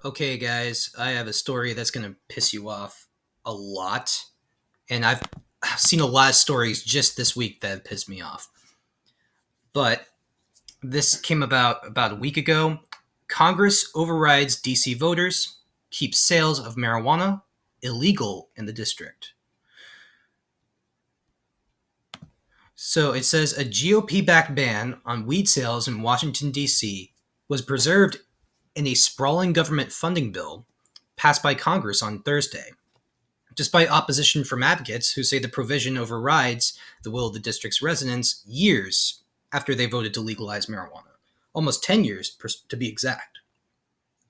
Okay, guys, I have a story that's going to piss you off a lot. And I've seen a lot of stories just this week that have pissed me off. But this came about a week ago. Congress overrides DC voters, keeps sales of marijuana illegal in the district. So it says a GOP backed ban on weed sales in Washington, D.C. was preserved in a sprawling government funding bill passed by Congress on Thursday, despite opposition from advocates who say the provision overrides the will of the district's residents years after they voted to legalize marijuana, almost 10 years to be exact.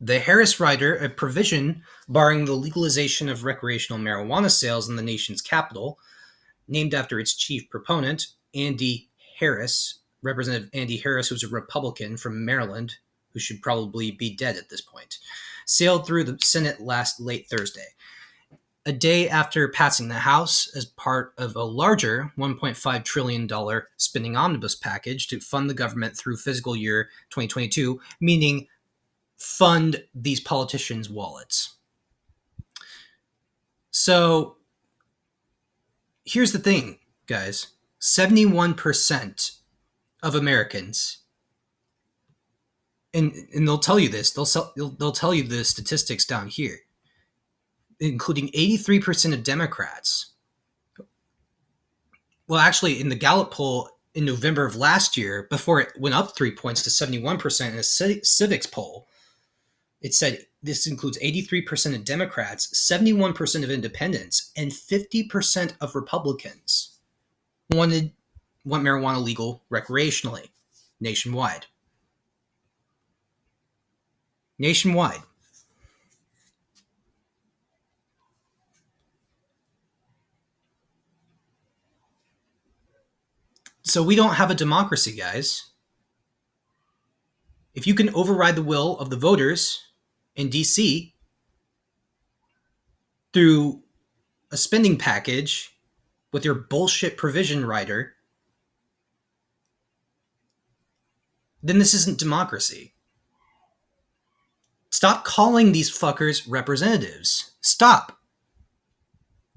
The Harris Rider, a provision barring the legalization of recreational marijuana sales in the nation's capital, named after its chief proponent, Andy Harris, Representative Andy Harris, who's a Republican from Maryland, who should probably be dead at this point, sailed through the Senate late Thursday, a day after passing the House as part of a larger $1.5 trillion spending omnibus package to fund the government through fiscal year 2022, meaning fund these politicians' wallets. So here's the thing, guys. 71% of Americans, and they'll tell you this, they'll tell you the statistics down here, including 83% of Democrats. Well, actually, in the Gallup poll in November of last year, before it went up 3 points to 71% in a civics poll, it said this includes 83% of Democrats, 71% of independents, and 50% of Republicans want marijuana legal recreationally nationwide. Nationwide. So we don't have a democracy, guys. If you can override the will of the voters in DC through a spending package with your bullshit provision rider, then this isn't democracy. Stop calling these fuckers representatives. Stop.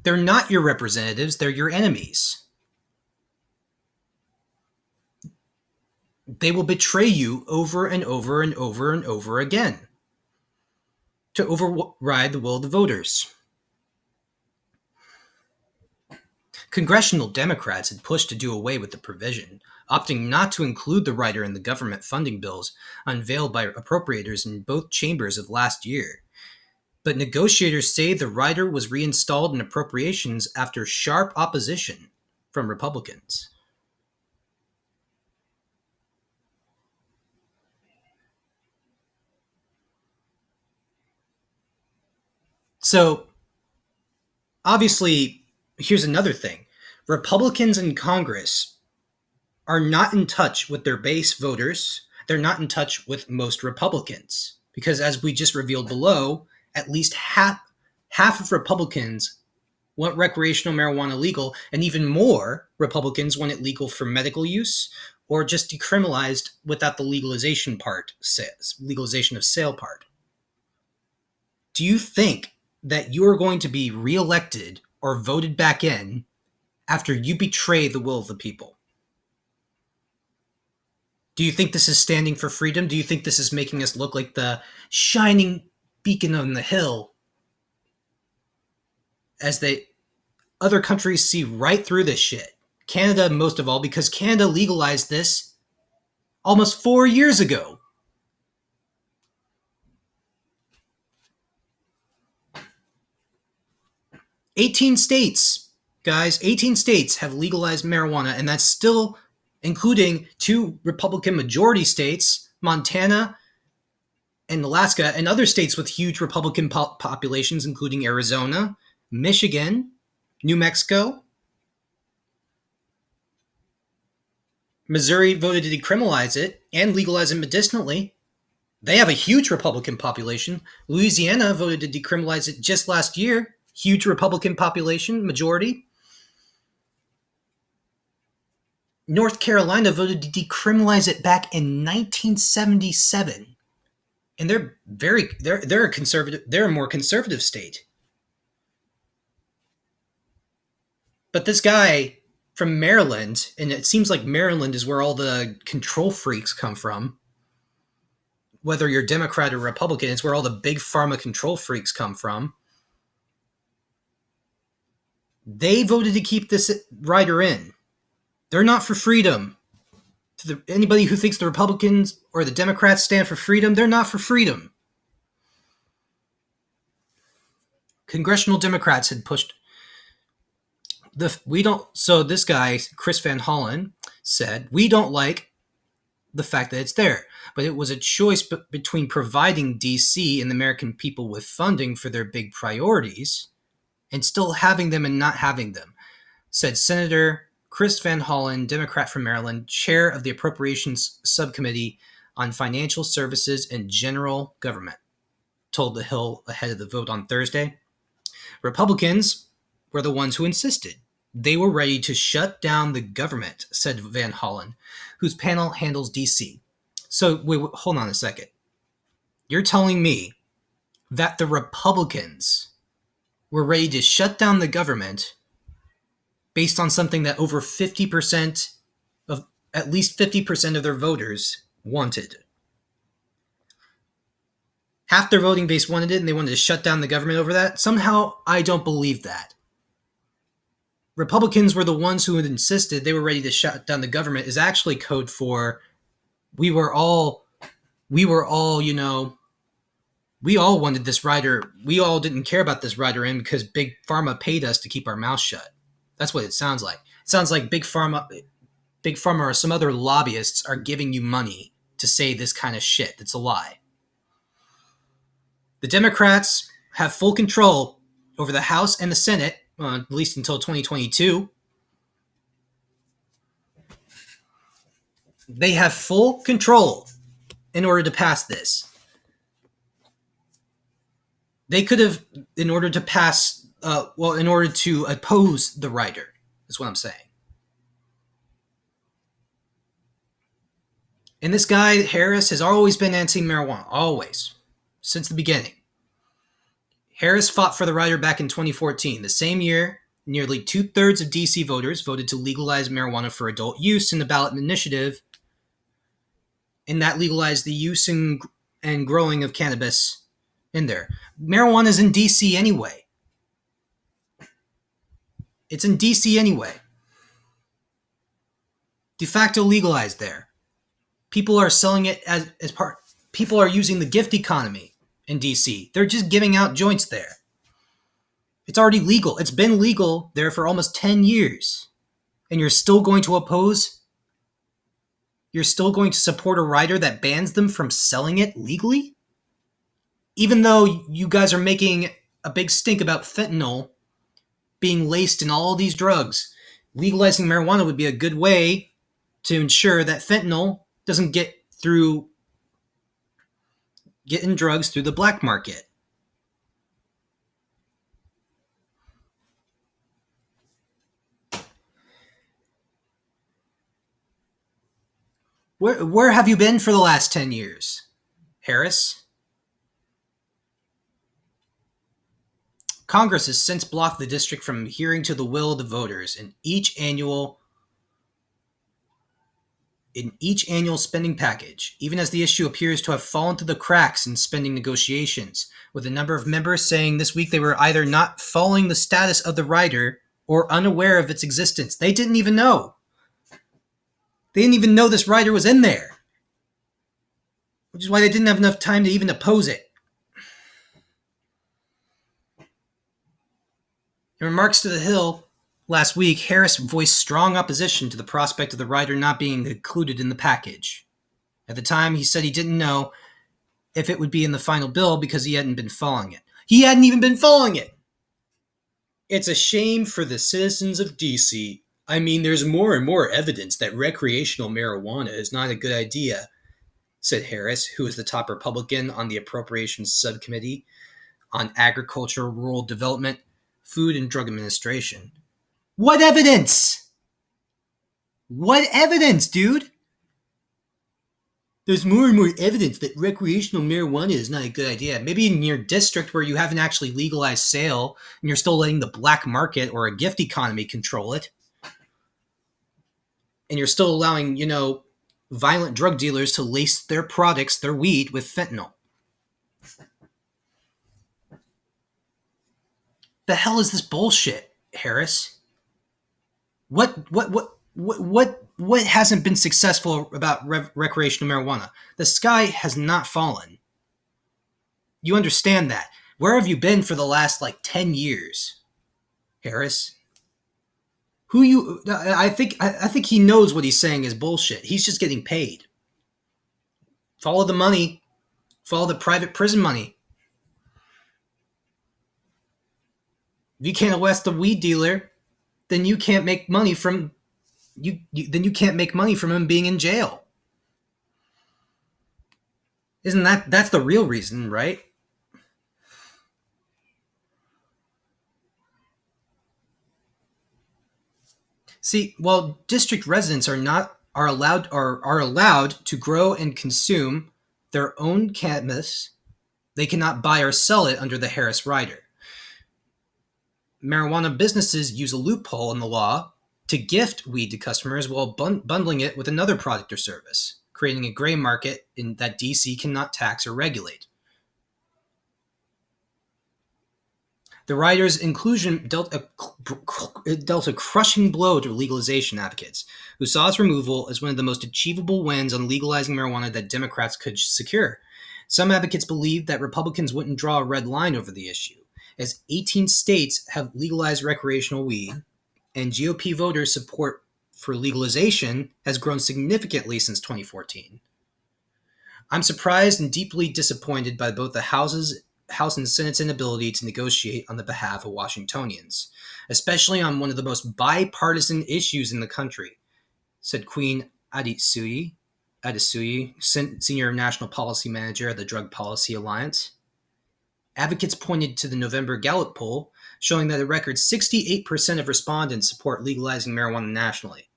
They're not your representatives, they're your enemies. They will betray you over and over and over and over again to override the will of the voters. Congressional Democrats had pushed to do away with the provision, opting not to include the rider in the government funding bills unveiled by appropriators in both chambers of last year. But negotiators say the rider was reinstalled in appropriations after sharp opposition from Republicans. So, obviously, here's another thing. Republicans in Congress are not in touch with their base voters. They're not in touch with most Republicans. Because as we just revealed below, at least half of Republicans want recreational marijuana legal, and even more Republicans want it legal for medical use or just decriminalized without the legalization of sale part. Do you think that you are going to be reelected or voted back in after you betray the will of the people? Do you think this is standing for freedom? Do you think this is making us look like the shining beacon on the hill as other countries see right through this shit? Canada, most of all, because Canada legalized this almost 4 years ago. "18 states, guys, 18 states have legalized marijuana, and that's still including 2 Republican majority states, Montana and Alaska, and other states with huge Republican populations, including Arizona, Michigan, New Mexico. Missouri voted to decriminalize it and legalize it medicinally. They have a huge Republican population. Louisiana voted to decriminalize it just last year. Huge Republican population, majority. North Carolina voted to decriminalize it back in 1977. And they're a conservative, they're a more conservative state. But this guy from Maryland, and it seems like Maryland is where all the control freaks come from. Whether you're Democrat or Republican, it's where all the big pharma control freaks come from. They voted to keep this rider in. They're not for freedom. Anybody who thinks the Republicans or the Democrats stand for freedom, they're not for freedom. Congressional Democrats had pushed so this guy, Chris Van Hollen, said, we don't like the fact that it's there, but it was a choice between providing DC and the American people with funding for their big priorities and still having them and not having them, said Senator Chris Van Hollen, Democrat from Maryland, chair of the Appropriations Subcommittee on Financial Services and General Government, told The Hill ahead of the vote on Thursday. Republicans were the ones who insisted. They were ready to shut down the government, said Van Hollen, whose panel handles DC. So, wait, hold on a second. You're telling me that the Republicans were ready to shut down the government based on something that over 50% of, at least 50% of their voters wanted. Half their voting base wanted it, and they wanted to shut down the government over that? Somehow, I don't believe that. Republicans were the ones who had insisted they were ready to shut down the government is actually code for we all wanted this rider. We all didn't care about this rider in because Big Pharma paid us to keep our mouth shut. That's what it sounds like. It sounds like Big Pharma or some other lobbyists are giving you money to say this kind of shit. That's a lie. The Democrats have full control over the House and the Senate, at least until 2022. They have full control in order to pass this. They could have, in order to oppose the rider, is what I'm saying. And this guy, Harris, has always been anti-marijuana, always, since the beginning. Harris fought for the rider back in 2014. The same year, nearly 2/3 of DC voters voted to legalize marijuana for adult use in the ballot initiative, and that legalized the use and growing of cannabis in there. Marijuana is in DC anyway. It's in DC anyway. De facto legalized there. People are selling it as part. People are using the gift economy in DC. They're just giving out joints there. It's already legal. It's been legal there for almost 10 years. And you're still going to oppose? You're still going to support a rider that bans them from selling it legally? Even though you guys are making a big stink about fentanyl being laced in all these drugs, legalizing marijuana would be a good way to ensure that fentanyl doesn't get in drugs through the black market. Where have you been for the last 10 years, Harris? Congress has since blocked the district from adhering to the will of the voters in each annual spending package, even as the issue appears to have fallen through the cracks in spending negotiations, with a number of members saying this week they were either not following the status of the rider or unaware of its existence. They didn't even know. They didn't even know this rider was in there, which is why they didn't have enough time to even oppose it. In remarks to The Hill last week, Harris voiced strong opposition to the prospect of the rider not being included in the package. At the time, he said he didn't know if it would be in the final bill because he hadn't been following it. He hadn't even been following it! It's a shame for the citizens of DC. I mean, there's more and more evidence that recreational marijuana is not a good idea, said Harris, who is the top Republican on the Appropriations Subcommittee on Agriculture, Rural Development, Food and Drug Administration. What evidence? What evidence, dude? There's more and more evidence that recreational marijuana is not a good idea. Maybe in your district where you haven't actually legalized sale and you're still letting the black market or a gift economy control it. And you're still allowing, violent drug dealers to lace their products, their weed, with fentanyl. The hell is this bullshit, Harris? What hasn't been successful about recreational marijuana? The sky has not fallen. You understand that. Where have you been for the last 10 years, Harris? I think he knows what he's saying is bullshit. He's just getting paid. Follow the money. Follow the private prison money. If you can't arrest a weed dealer, then you can't make money from then you can't make money from him being in jail. Isn't that's the real reason, right? See, while district residents are allowed to grow and consume their own cannabis, they cannot buy or sell it under the Harris rider. Marijuana businesses use a loophole in the law to gift weed to customers while bundling it with another product or service, creating a gray market that DC cannot tax or regulate. The rider's inclusion dealt a crushing blow to legalization advocates, who saw its removal as one of the most achievable wins on legalizing marijuana that Democrats could secure. Some advocates believed that Republicans wouldn't draw a red line over the issue, as 18 states have legalized recreational weed, and GOP voters' support for legalization has grown significantly since 2014. I'm surprised and deeply disappointed by both the House and Senate's inability to negotiate on the behalf of Washingtonians, especially on one of the most bipartisan issues in the country, said Queen Adesui, Senior National Policy Manager at the Drug Policy Alliance. Advocates pointed to the November Gallup poll, showing that a record 68% of respondents support legalizing marijuana nationally,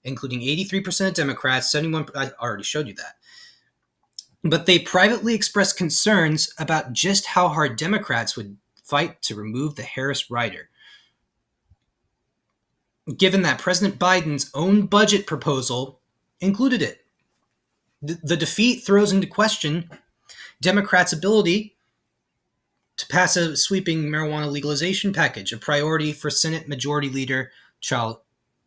including 83% of Democrats, 71%, I already showed you that. But they privately expressed concerns about just how hard Democrats would fight to remove the Harris rider, given that President Biden's own budget proposal included it. The defeat throws into question Democrats' ability to pass a sweeping marijuana legalization package, a priority for Senate Majority Leader Charles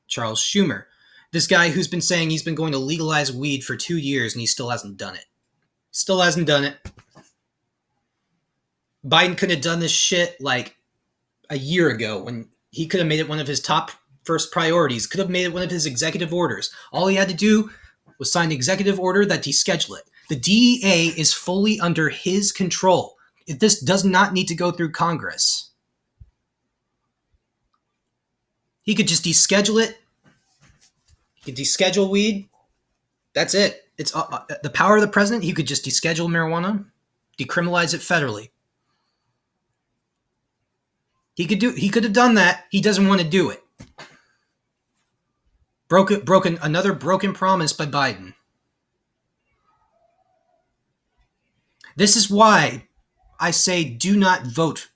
Schumer. This guy who's been saying he's been going to legalize weed for 2 years and he still hasn't done it. Still hasn't done it. Biden could have done this shit a year ago when he could have made it one of his top first priorities, could have made it one of his executive orders. All he had to do was sign an executive order that deschedule it. The DEA is fully under his control. This does not need to go through Congress. He could just deschedule it. He could deschedule weed. That's it. It's the power of the president. He could just deschedule marijuana, decriminalize it federally. He could have done that. He doesn't want to do it. Another broken promise by Biden. This is why I say do not vote.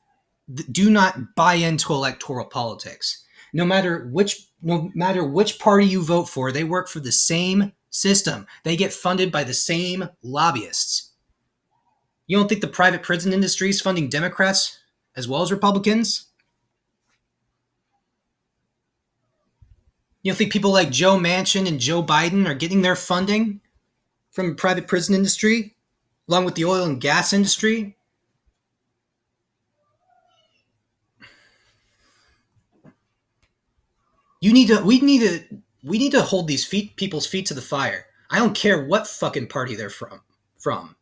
Do not buy into electoral politics. No matter which party you vote for, they work for the same system. They get funded by the same lobbyists. You don't think the private prison industry is funding Democrats as well as Republicans? You don't think people like Joe Manchin and Joe Biden are getting their funding from the private prison industry, along with the oil and gas industry? We need to hold these people's feet to the fire. I don't care what fucking party they're from.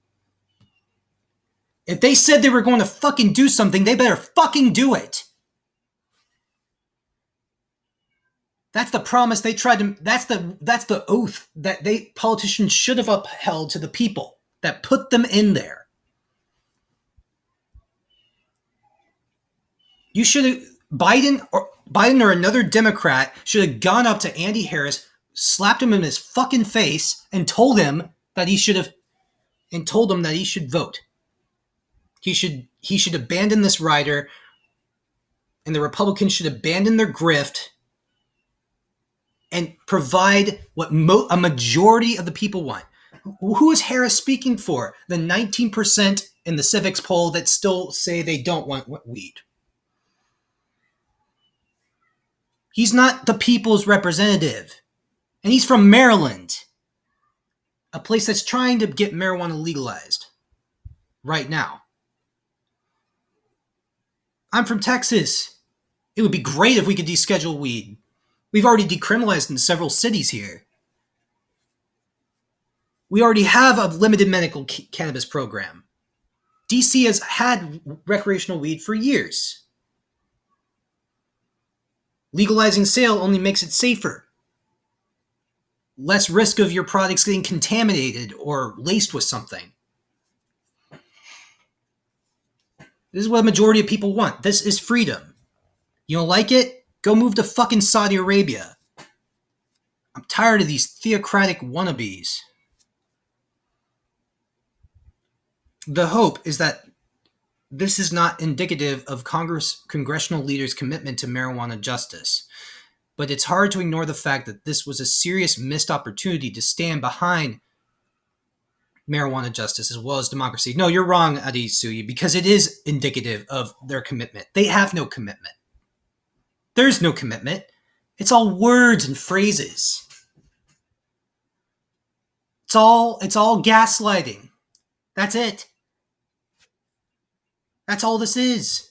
If they said they were going to fucking do something, they better fucking do it. That's the promise they tried to. That's the oath that politicians should have upheld to the people that put them in there. You should have Biden or another Democrat should have gone up to Andy Harris, slapped him in his fucking face, and told him that he should have, and told him that he should vote. He should abandon this rider, and the Republicans should abandon their grift and provide what a majority of the people want. Who is Harris speaking for? The 19% in the civics poll that still say they don't want weed. He's not the people's representative. And he's from Maryland, a place that's trying to get marijuana legalized right now. I'm from Texas. It would be great if we could deschedule weed. We've already decriminalized in several cities here. We already have a limited medical cannabis program. DC has had recreational weed for years. Legalizing sale only makes it safer. Less risk of your products getting contaminated or laced with something. This is what a majority of people want. This is freedom. You don't like it? Go move to fucking Saudi Arabia. I'm tired of these theocratic wannabes. The hope is that this is not indicative of congressional leaders' commitment to marijuana justice. But it's hard to ignore the fact that this was a serious missed opportunity to stand behind marijuana justice as well as democracy. No, you're wrong, Adisuyi, because it is indicative of their commitment. They have no commitment. There's no commitment. It's all words and phrases. It's all gaslighting. That's it. That's all this is.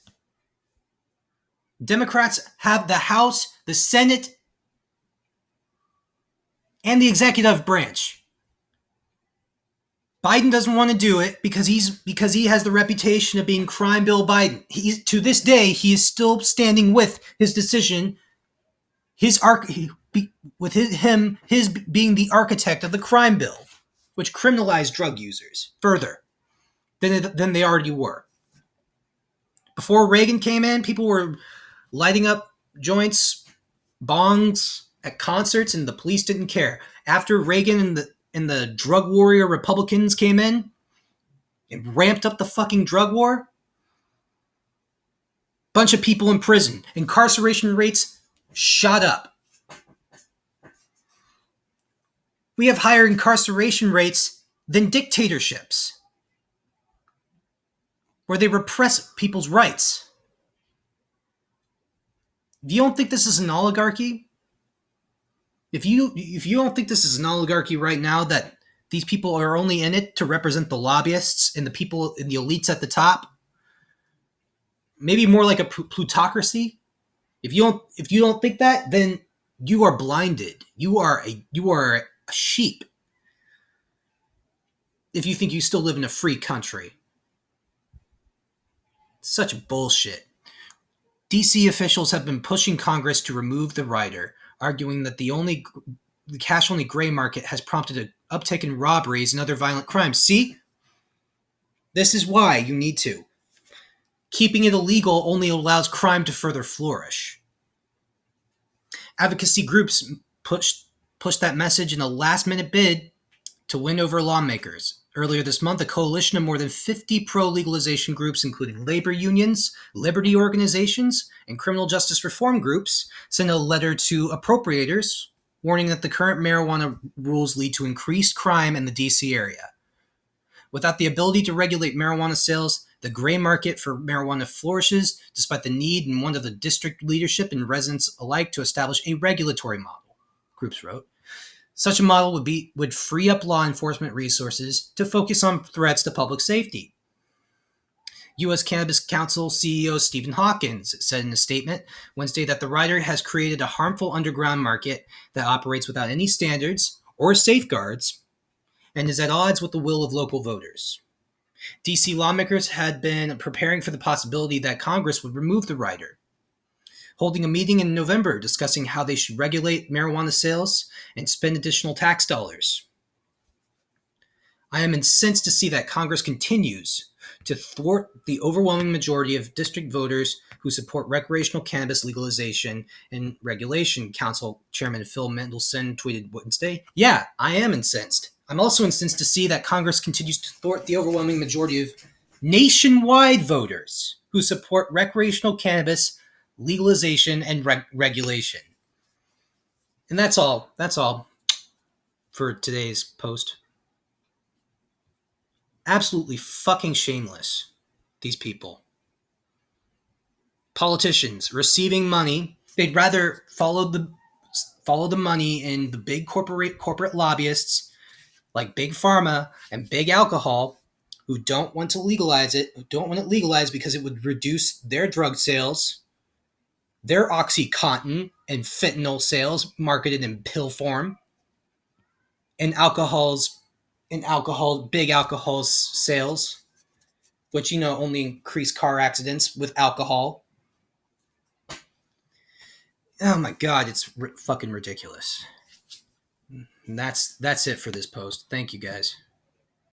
Democrats have the House, the Senate, and the executive branch. Biden doesn't want to do it because he has the reputation of being Crime Bill Biden. To this day, he is still standing with his decision, his being the architect of the crime bill, which criminalized drug users further than they already were. Before Reagan came in, people were lighting up joints, bongs at concerts, and the police didn't care. After Reagan and the drug warrior Republicans came in and ramped up the fucking drug war, bunch of people in prison. Incarceration rates shot up. We have higher incarceration rates than dictatorships, where they repress people's rights. If you don't think this is an oligarchy, if you don't think this is an oligarchy right now, that these people are only in it to represent the lobbyists and the people in the elites at the top, maybe more like a plutocracy. If you don't think that, then you are blinded. You are a sheep. If you think you still live in a free country. Such bullshit. DC officials have been pushing Congress to remove the rider, arguing that the cash-only gray market has prompted an uptick in robberies and other violent crimes. See? This is why you need to. Keeping it illegal only allows crime to further flourish. Advocacy groups pushed that message in a last-minute bid to win over lawmakers. Earlier this month, a coalition of more than 50 pro-legalization groups, including labor unions, liberty organizations, and criminal justice reform groups, sent a letter to appropriators warning that the current marijuana rules lead to increased crime in the D.C. area. Without the ability to regulate marijuana sales, the gray market for marijuana flourishes, despite the need in one of the district leadership and residents alike to establish a regulatory model, groups wrote. Such a model would free up law enforcement resources to focus on threats to public safety. U.S. Cannabis Council CEO Stephen Hawkins said in a statement Wednesday that the rider has created a harmful underground market that operates without any standards or safeguards and is at odds with the will of local voters. D.C. lawmakers had been preparing for the possibility that Congress would remove the rider, holding a meeting in November discussing how they should regulate marijuana sales and spend additional tax dollars. I am incensed to see that Congress continues to thwart the overwhelming majority of district voters who support recreational cannabis legalization and regulation, Council Chairman Phil Mendelson tweeted Wednesday. Yeah, I am incensed. I'm also incensed to see that Congress continues to thwart the overwhelming majority of nationwide voters who support recreational cannabis legalization and regulation. And that's all. That's all for today's post. Absolutely fucking shameless, these people. Politicians receiving money, they'd rather follow the money in the big corporate lobbyists like big pharma and big alcohol, who don't want to legalize it, who don't want it legalized because it would reduce their drug sales, their OxyContin and fentanyl sales marketed in pill form, and big alcohol sales, which only increase car accidents with alcohol. Oh my god, it's fucking ridiculous. And that's it for this post. Thank you guys.